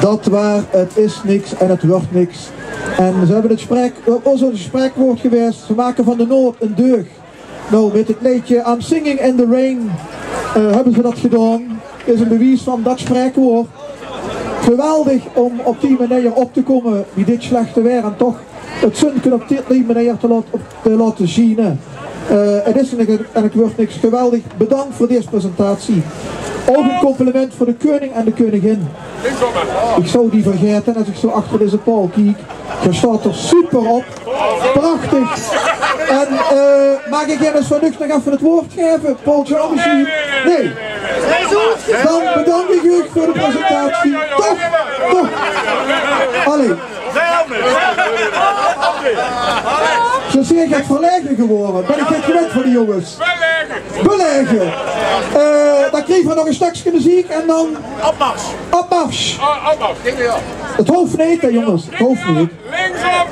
Dat waar, het is niks en het wordt niks. En ze hebben het spreekwoord geweest, we maken van de nood een deugd. Nou, met het liedje I'm Singing in the Rain hebben ze dat gedaan. Is een bewijs van dat spreekwoord. Geweldig om op die manier op te komen wie dit slechte weer en toch het zunken op die manier te laten zien. Het is en het wordt niks. Geweldig. Bedankt voor deze presentatie. Ook een compliment voor de koning en de koningin. Ik zou die vergeten als ik zo achter deze paal kijk. Je staat er super op. Prachtig. En mag ik jij eens van nog even het woord geven? Paul Jean misschien? Nee. Dan bedank ik u voor de presentatie. Toch? Allee. Zo zie ik het verlegen geworden. Ben ik niet gewend voor die jongens? Belegen. Dan kregen we nog een stukje muziek en dan... Opmars. Het hoofd niet, hè jongens. Het hoofd niet. Linksop.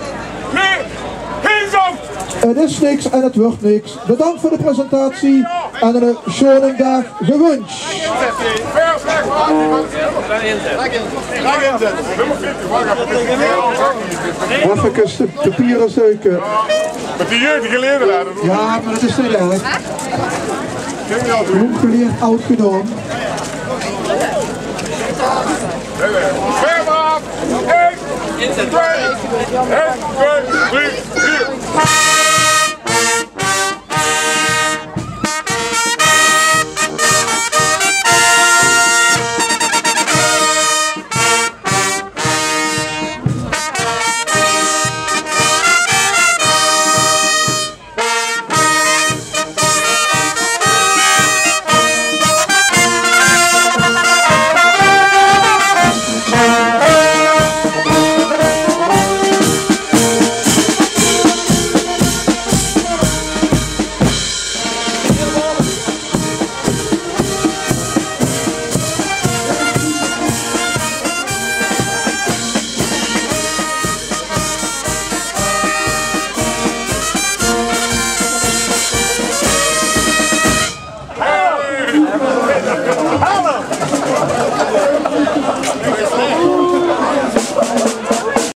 Het is niks en het wordt niks. Bedankt voor de presentatie en een schöne dag gewenst. Even de papieren zeuken. Met die jeugdige leraren. Ja, maar dat is niet erg. Jong geleerd, oud gedaan. Verder af. 1, 2,